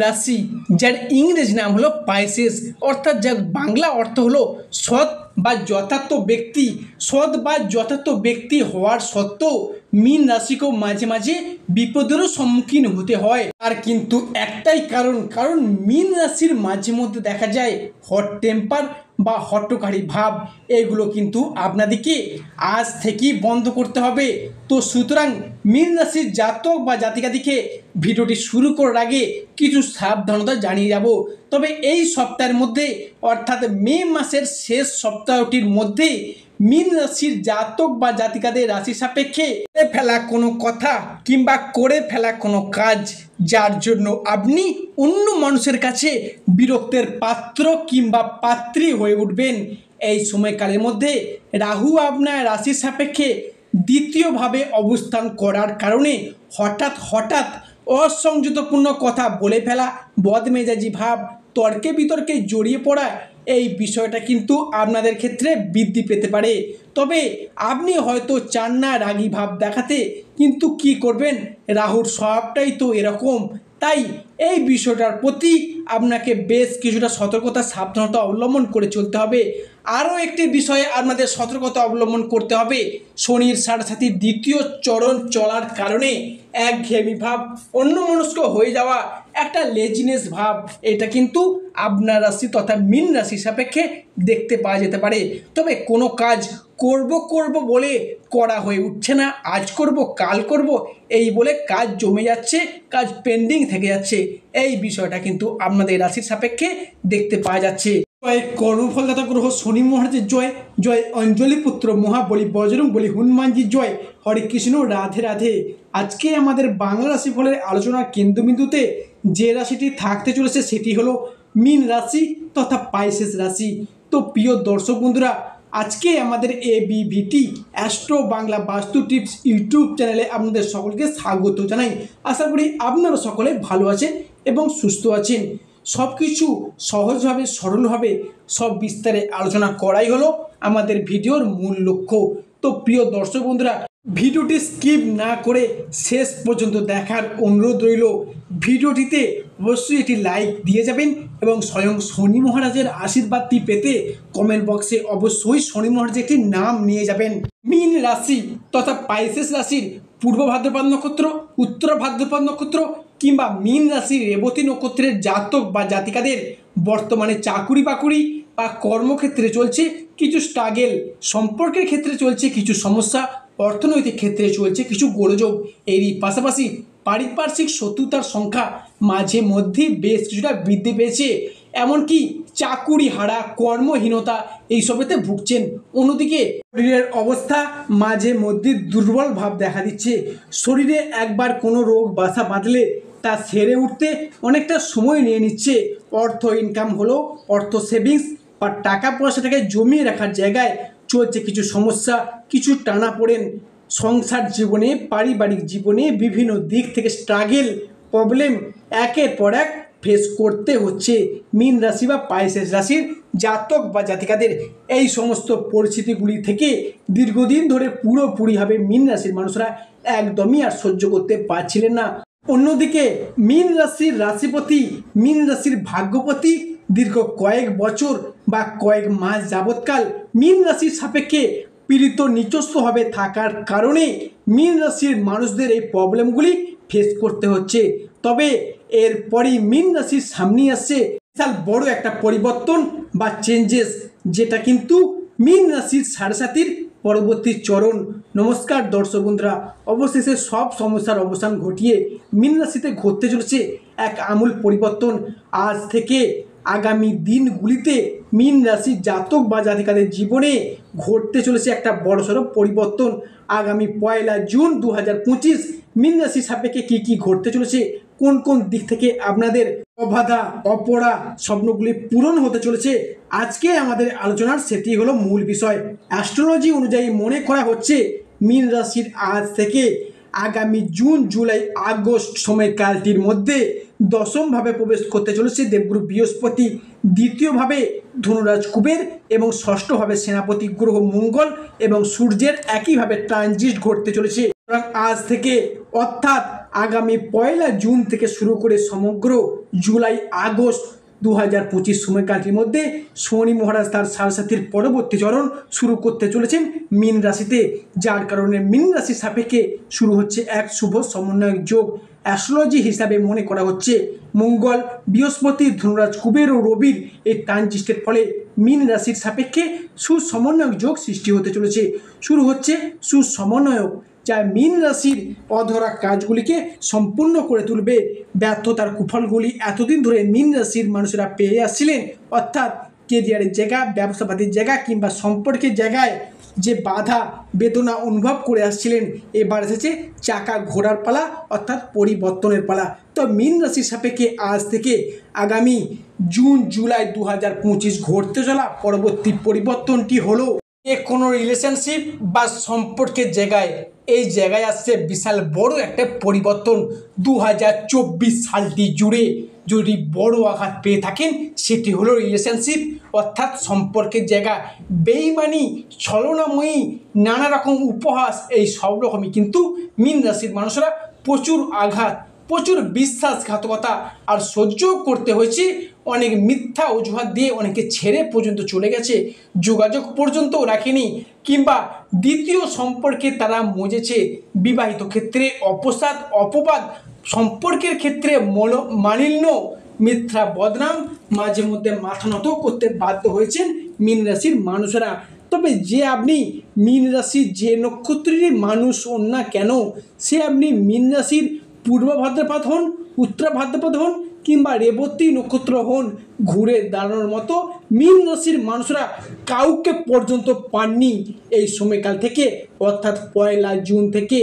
রাশি, যার ইংরেজি নাম হলো পাইসেস, অর্থাৎ যার বাংলা অর্থ হলো সৎ বা যথার্থ ব্যক্তি। সৎ বা যথার্থ ব্যক্তি হওয়ার সত্ত্বেও মীন রাশিকেও মাঝে মাঝে বিপদেরও সম্মুখীন হতে হয়। আর কিন্তু একটাই কারণ মীন রাশির মাঝে মধ্যে দেখা যায় হট টেম্পার বা হটকারী ভাব। এগুলো কিন্তু আপনাদেরকে আজ থেকেই বন্ধ করতে হবে। তো সুতরাং মীন রাশির জাতক বা জাতিকাদিকে ভিডিওটি শুরু করার আগে কিছু সাবধানতা জানিয়ে যাব। তবে এই সপ্তাহের মধ্যে অর্থাৎ মে মাসের শেষ সপ্তাহটির মধ্যে মীন রাশির জাতক বা জাতিকাদের রাশি সাপেক্ষে করে ফেলা কোনো কথা কিংবা করে ফেলা কোনো কাজ, যার জন্য আপনি অন্য মানুষের কাছে বিরক্তের পাত্র কিংবা পাত্রী হয়ে উঠবেন। এই সময়কালের মধ্যে রাহু আপনার রাশির সাপেক্ষে দ্বিতীয়ভাবে অবস্থান করার কারণে হঠাৎ অসংযতপূর্ণ কথা বলে ফেলা, বদমেজাজি ভাব, তর্কে বিতর্কে জড়িয়ে পড়া, এই বিষয়টা কিন্তু আপনাদের ক্ষেত্রে বৃদ্ধি পেতে পারে। তবে আপনি হয়তো চান না রাগী ভাব দেখাতে, কিন্তু কি করবেন, রাহুর স্বভাবটাই তো এরকম। তাই এই বিষয়টার প্রতি আপনাকে বেশ কিছুটা সতর্কতা সাবধানতা অবলম্বন করে চলতে হবে। আরও একটি বিষয়ে আপনাদের সতর্কতা অবলম্বন করতে হবে, শনির সাড়ে দ্বিতীয় চরণ চলার কারণে একঘেয়েমি ভাব, অন্যমনস্ক হয়ে যাওয়া, একটা লেজিনেস ভাব, এটা কিন্তু আপনার রাশি তথা মীন রাশি সাপেক্ষে দেখতে পাওয়া যেতে পারে। তবে কোনো কাজ করব বলে করা হয়ে উঠছে না, আজ করব কাল করব এই বলে কাজ জমে যাচ্ছে, কাজ পেন্ডিং থেকে যাচ্ছে। এই বিষয়টা কিন্তু আপনাদের রাশির সাপেক্ষে দেখতে পাওয়া যাচ্ছে। জয় কর্মফলদাতা গ্রহ শনি মহারাজের জয়, জয় অঞ্জলি পুত্র মহাবলী বজরং বলি হনুমানজি জয়। হরে কৃষ্ণ, রাধে রাধে। আজকে আমাদের বাংলা রাশিফলের আলোচনার কেন্দ্রবিন্দুতে যে রাশিটি থাকতে চলেছে সেটি হলো মীন রাশি তথা পাইসেস রাশি। তো প্রিয় দর্শক বন্ধুরা, আজকে আমাদের ABVT অ্যাস্ট্রো বাংলা বাস্তু টিপস ইউটিউব চ্যানেলে আপনাদের সকলকে স্বাগত জানাই। আশা করি আপনারা সকলে ভালো আছেন এবং সুস্থ আছেন। সব কিছু সহজভাবে সরলভাবে সব বিস্তারে আলোচনা করাই হলো আমাদের ভিডিওর মূল লক্ষ্য। তো প্রিয় দর্শক বন্ধুরা, ভিডিওটি স্কিপ না করে শেষ পর্যন্ত দেখার অনুরোধ রইল। ভিডিওটিতে অবশ্যই একটি লাইক দিয়ে যাবেন এবং স্বয়ং শনি মহারাজের আশীর্বাদটি পেতে কমেন্ট বক্সে অবশ্যই শনি মহারাজের একটি নাম নিয়ে যাবেন। মীন রাশি তথা পাইসেস রাশির পূর্ব ভাদ্রপদ নক্ষত্র, উত্তর ভাদ্রপদ নক্ষত্র কিংবা মীন রাশির রেবতী নক্ষত্রের জাতক বা জাতিকাদের বর্তমানে চাকুরি বাকুরি বা কর্মক্ষেত্রে চলছে কিছু স্ট্রাগেল, সম্পর্কের ক্ষেত্রে চলছে কিছু সমস্যা, অর্থনৈতিক ক্ষেত্রে চলছে কিছু গোলযোগ। এরই পাশাপাশি পারিপার্শ্বিক শত্রুতার সংখ্যা মাঝে মধ্যেই বেশ কিছুটা বৃদ্ধি পেয়েছে। এমনকি চাকুরি হারা, কর্মহীনতা এইসবেতে ভুগছেন। অন্যদিকে শরীরের অবস্থা মাঝে মধ্যে দুর্বল ভাব দেখা দিচ্ছে। শরীরে একবার কোনো রোগ বাসা বাঁধলে তা সেরে উঠতে অনেকটা সময় নিয়ে নিচ্ছে। অর্থ ইনকাম হলো, অর্থ সেভিংস বা টাকা পয়সাটাকে জমিয়ে রাখার জায়গায় চলছে কিছু সমস্যা, কিছু টানাপোড়েন। সংসার জীবনে, পারিবারিক জীবনে বিভিন্ন দিক থেকে স্ট্রাগেল, প্রবলেম একের পর এক ফেস করতে হচ্ছে মীন রাশি বা পাইসেস রাশির জাতক বা জাতিকাদের। এই সমস্ত পরিস্থিতিগুলি থেকে দীর্ঘদিন ধরে পুরোপুরিভাবে মীন রাশির মানুষরা একদমই আর সহ্য করতে পারছিলেন না। অন্যদিকে মীন রাশির রাশিপতি, মীন রাশির ভাগ্যপতি দীর্ঘ কয়েক বছর বা কয়েক মাস যাবৎকাল মীন রাশির সাপেক্ষে পীড়িত নিজস্বভাবে থাকার কারণে মীন রাশির মানুষদের এই প্রবলেমগুলি ফেস করতে হচ্ছে। তবে এরপরই মীন রাশির সামনে আসছে বিশাল বড় একটা পরিবর্তন বা চেঞ্জেস, যেটা কিন্তু মীন রাশির সাড়ে পরবর্তী চরণ। নমস্কার দর্শক বন্ধুরা, অবশেষে সব সমস্যার অবসান ঘটিয়ে মীন রাশিতে ঘটতে চলেছে এক আমূল পরিবর্তন। আজ থেকে আগামী দিনগুলিতে মীন রাশির জাতক বা জাতিকাদের জীবনে ঘটতে চলেছে একটা বড়সড় পরিবর্তন। আগামী 1 জুন 2025 মীন রাশির সাপেক্ষে কী ঘটতে চলেছে, কোন কোন দিক থেকে আপনাদের অবাধা অপরা স্বপ্নগুলি পূরণ হতে চলেছে, আজকে আমাদের আলোচনার সেটি হলো মূল বিষয়। অ্যাস্ট্রোলজি অনুযায়ী মনে করা হচ্ছে মীন রাশির আজ থেকে আগামী জুন জুলাই আগস্ট সময়কালটির মধ্যে দশমভাবে প্রবেশ করতে চলেছে দেবগুরু বৃহস্পতি, দ্বিতীয়ভাবে ধনুরাজ কুবের এবং ষষ্ঠভাবে সেনাপতি গ্রহ মঙ্গল এবং সূর্যের একইভাবে ট্রানজিট ঘটতে চলেছে। আজ থেকে অর্থাৎ আগামী 1 জুন থেকে শুরু করে সমগ্র জুলাই আগস্ট 2025 সময়কালটির মধ্যে শনি মহারাজ তার সারসাথীর পরবর্তী চরণ শুরু করতে চলেছেন মীন রাশিতে, যার কারণে মীন রাশির সাপেক্ষে শুরু হচ্ছে এক শুভ সমন্বয়ক যোগ। অ্যাস্ট্রোলজি হিসাবে মনে করা হচ্ছে মঙ্গল, বৃহস্পতি, ধনুরাজ, কুবের ও রবির এই ট্রানজিস্টের ফলে মীন রাশির সাপেক্ষে সুসমন্বয়ক যোগ সৃষ্টি হতে চলেছে। শুরু হচ্ছে সুসমন্বয়ক, যা মীন রাশির অধরা কাজগুলিকে সম্পূর্ণ করে তুলবে। ব্যর্থতার কুফলগুলি এতদিন ধরে মীন রাশির মানুষেরা পেয়ে আসছিলেন, অর্থাৎ কেরিয়ারের জায়গা, ব্যবসাপাতির জায়গা কিংবা সম্পর্কের জায়গায় যে বাধা বেদনা অনুভব করে আসছিলেন, এবার এসেছে চাকা ঘোরার পালা, অর্থাৎ পরিবর্তনের পালা। তো মীন রাশির সাপেক্ষে আজ থেকে আগামী জুন জুলাই 2025 ঘটতে চলা পরবর্তী পরিবর্তনটি হলো কোনো রিলেশনশিপ বা সম্পর্কের জায়গায় এই জায়গায় আসছে বিশাল বড় একটা পরিবর্তন। 2024 সালটি জুড়ে যদি বড় আঘাত পেয়ে থাকেন সেটি হলো রিলেশনশিপ, অর্থাৎ সম্পর্কের জায়গা। বেইমানি, ছলনাময়ী, নানা রকম উপহাস, এই সব রকমই কিন্তু মীন রাশির মানুষরা প্রচুর আঘাত, প্রচুর বিশ্বাসঘাতকতা আর সহ্য করতে হয়েছে। অনেক মিথ্যা অজুহাত দিয়ে অনেকে ছেড়ে পর্যন্ত চলে গেছে, যোগাযোগ পর্যন্ত রাখেনি, কিংবা দ্বিতীয় সম্পর্কে তারা মজেছে। বিবাহিত ক্ষেত্রে অপসাদ, অপবাদ, সম্পর্কের ক্ষেত্রে মালিন্য, মিথ্যা বদনাম, মাঝে মধ্যে মাথা নত করতে বাধ্য হয়েছেন মীন রাশির মানুষেরা। তবে যে আপনি মীন রাশির যে নক্ষত্রেরই মানুষ হন না কেন, সে আপনি মীন রাশির পূর্ব ভাদ্রপদ হন, উত্তর ভাদ্রপদ হন কিংবা রেবতী নক্ষত্র হন, ঘুরে দাঁড়ানোর মতো মীন রাশির মানুষরা কাউকে পর্যন্ত পাননি এই সময়কাল থেকে। অর্থাৎ 1 জুন থেকে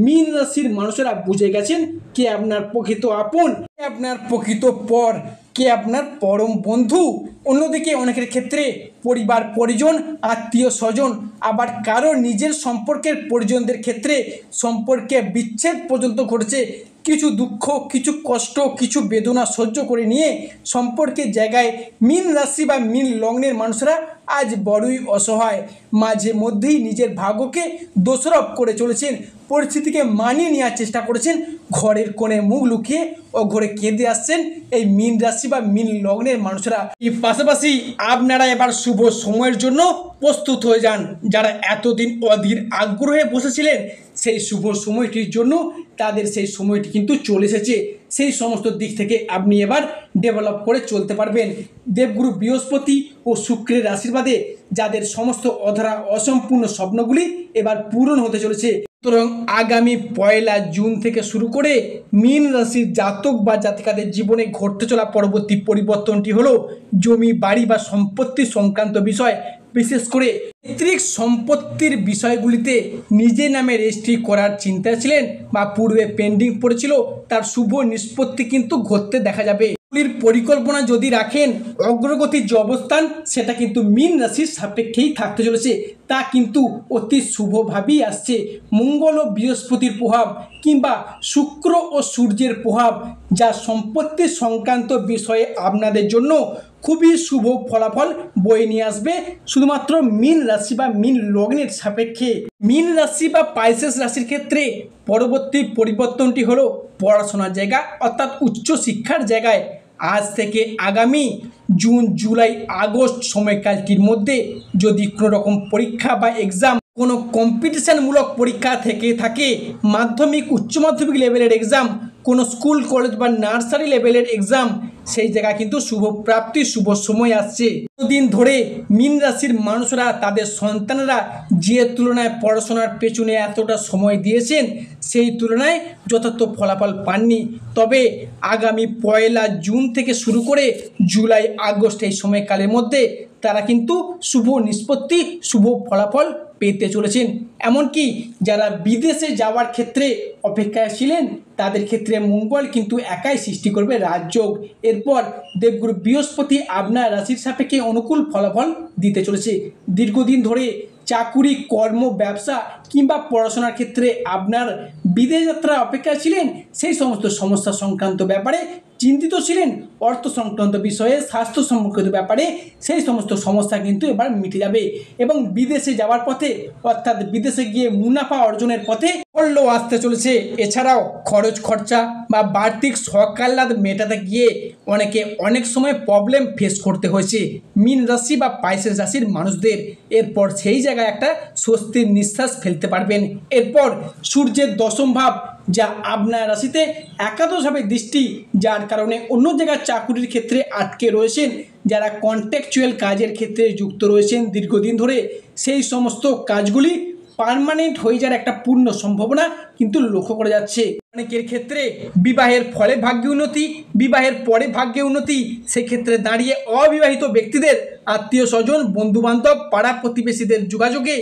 মীন রাশির মানুষেরা বুঝে গেছেন কে আপনার প্রকৃত আপন, কে আপনার প্রকৃত পর, কে আপনার পরম বন্ধু। অন্যদিকে অনেকের ক্ষেত্রে পরিবার পরিজন, আত্মীয় স্বজন, আবার কারো নিজের সম্পর্কের পরিজনদের ক্ষেত্রে সম্পর্কে বিচ্ছেদ পর্যন্ত ঘটেছে। কিছু দুঃখ, কিছু কষ্ট, কিছু বেদনা সহ্য করে নিয়ে সম্পর্কের জায়গায় মীন রাশি বা মীন লগ্নের মানুষরা আজ বড়ই অসহায়। মাঝে মধ্যেই নিজের ভাগ্যকে দোষারোপ করে চলেছেন, পরিস্থিতিকে মানিয়ে নেওয়ার চেষ্টা করেছেন, ঘরের কোণে মুখ লুকিয়ে ও ঘরে কেঁদে আসছেন এই মীন রাশি বা মীন লগ্নের মানুষরা। এর পাশাপাশি আপনারা এবার শুভ সময়ের জন্য প্রস্তুত হয়ে যান। যারা এতদিন অধীর আগ্রহে বসেছিলেন সেই শুভ সময়টির জন্য, তাদের সেই সময়টি কিন্তু চলে এসেছে। সেই সমস্ত দিক থেকে আপনি এবার ডেভেলপ করে চলতে পারবেন। দেবগুরু বৃহস্পতি ও শুক্রের আশীর্বাদে যাদের সমস্ত অধরা অসম্পূর্ণ স্বপ্নগুলি এবার পূরণ হতে চলেছে। সুতরাং আগামী 1 জুন থেকে শুরু করে মীন রাশির জাতক বা জাতিকাদের জীবনে ঘটতে চলা পরবর্তী পরিবর্তনটি হলো জমি, বাড়ি বা সম্পত্তি সংক্রান্ত বিষয়। বিশেষ করে পৈতৃক সম্পত্তির বিষয়গুলিতে নিজের নামে রেজিস্ট্রি করার চিন্তা ছিলেন বা পূর্বে পেন্ডিং পড়েছিল, তার শুভ নিষ্পত্তি কিন্তু ঘটতে দেখা যাবে। পরিকল্পনা যদি রাখেন, অগ্রগতির যে অবস্থান সেটা কিন্তু মীন রাশির সাপেক্ষেই থাকতে চলেছে, তা কিন্তু অতি শুভভাবেই আসছে। মঙ্গল ও বৃহস্পতির প্রভাব কিংবা শুক্র ও সূর্যের প্রভাব, যা সম্পত্তি সংক্রান্ত বিষয়ে আপনাদের জন্য খুবই শুভ ফলাফল বয়ে নিয়ে আসবে শুধুমাত্র মীন রাশি বা মীন লগ্নের সাপেক্ষে। মীন রাশি বা পাইসেস রাশির ক্ষেত্রে পরবর্তী পরিবর্তনটি হলো পড়াশোনার জায়গা, অর্থাৎ উচ্চ শিক্ষার জায়গায়। আজ থেকে আগামী জুন জুলাই আগস্ট সময়কালটির মধ্যে যদি কোনো রকম পরীক্ষা বা এক্সাম, কোনো কম্পিটিশানমূলক পরীক্ষা থেকে থাকে, মাধ্যমিক উচ্চ মাধ্যমিক লেভেলের এক্সাম, কোনো স্কুল কলেজ বা নার্সারি লেভেলের এক্সাম, সেই জায়গায় কিন্তু শুভ প্রাপ্তি শুভ সময় আসছে। দিন ধরে মীন রাশির মানুষরা তাদের সন্তানেরা যে তুলনায় পড়াশোনার পেছনে এতটা সময় দিয়েছেন সেই তুলনায় যথার্থ ফলাফল পাননি। তবে আগামী 1 জুন থেকে শুরু করে জুলাই আগস্ট এই সময়কালের মধ্যে তারা কিন্তু শুভ নিষ্পত্তি, শুভ ফলাফল পেতে চলেছেন। এমনকি যারা বিদেশে যাওয়ার ক্ষেত্রে অপেক্ষায় ছিলেন তাদের ক্ষেত্রে মঙ্গল কিন্তু একাই সৃষ্টি করবে রাজযোগ। এরপর দেবগুরু বৃহস্পতি আপনার রাশির সাপেক্ষে অনুকূল ফলাফল দিতে চলেছে। দীর্ঘদিন ধরে চাকুরি, কর্ম, ব্যবসা কিংবা পড়াশোনার ক্ষেত্রে আপনার বিদেশ যাত্রা অপেক্ষায় ছিলেন, সেই সমস্ত সমস্যা সংক্রান্ত ব্যাপারে চিন্তিত ছিলেন অর্থ সংক্রান্ত বিষয়ে, স্বাস্থ্য সম্পর্কিত ব্যাপারে, সেই সমস্ত সমস্যা কিন্তু এবার মিটে যাবে এবং বিদেশে যাওয়ার পথে অর্থাৎ বিদেশে গিয়ে মুনাফা অর্জনের পথে সাফল্য আসতে চলেছে। এছাড়াও খরচ খরচা বা বাড়তি শখ আহ্লাদ মেটাতে গিয়ে অনেকে অনেক সময় প্রবলেম ফেস করতে হয়েছে মীন রাশি বা পাইসেস রাশির মানুষদের। এরপর সেই জায়গায় একটা স্বস্তির নিঃশ্বাস ফেলতে পারবেন। এরপর সূর্যের দশম ভাব, যা আপনার রাশিতে একাদশভাবে দৃষ্টি, যার কারণে অন্য জায়গায় চাকুরির ক্ষেত্রে আটকে রয়েছেন, যারা কন্ট্রাকচুয়াল কাজের ক্ষেত্রে যুক্ত রয়েছেন দীর্ঘদিন ধরে, সেই সমস্ত কাজগুলি পার্মানেন্ট হয়ে যাওয়ার একটা পূর্ণ সম্ভাবনা কিন্তু লক্ষ্য করা যাচ্ছে। অনেকের ক্ষেত্রে বিবাহের ফলে ভাগ্যে উন্নতি, বিবাহের পরে ভাগ্যে উন্নতি, সেক্ষেত্রে দাঁড়িয়ে অবিবাহিত ব্যক্তিদের আত্মীয় স্বজন, বন্ধুবান্ধব, পাড়া প্রতিবেশীদের যোগাযোগে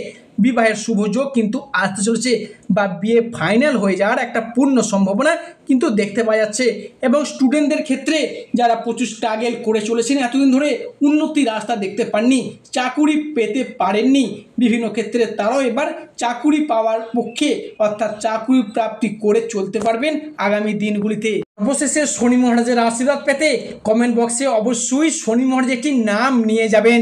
বিবাহের শুভযোগ কিন্তু আসতে চলেছে বা বিয়ে ফাইনাল হয়ে যাওয়ার একটা পূর্ণ সম্ভাবনা কিন্তু দেখতে পাওয়া যাচ্ছে। এবং স্টুডেন্টদের ক্ষেত্রে যারা প্রচুর স্ট্রাগল করে চলেছেন এতদিন ধরে, উন্নতির রাস্তা দেখতে পাননি, চাকুরি পেতে পারেননি, বিভিন্ন ক্ষেত্রে তারাও এবার চাকুরি পাওয়ার পক্ষে অর্থাৎ চাকুরি প্রাপ্তি করে চলতে পারবেন আগামী দিনগুলিতে। অবশেষে শনি মহারাজের আশীর্বাদ পেতে কমেন্ট বক্সে অবশ্যই শনি মহারাজের একটি নাম নিয়ে যাবেন।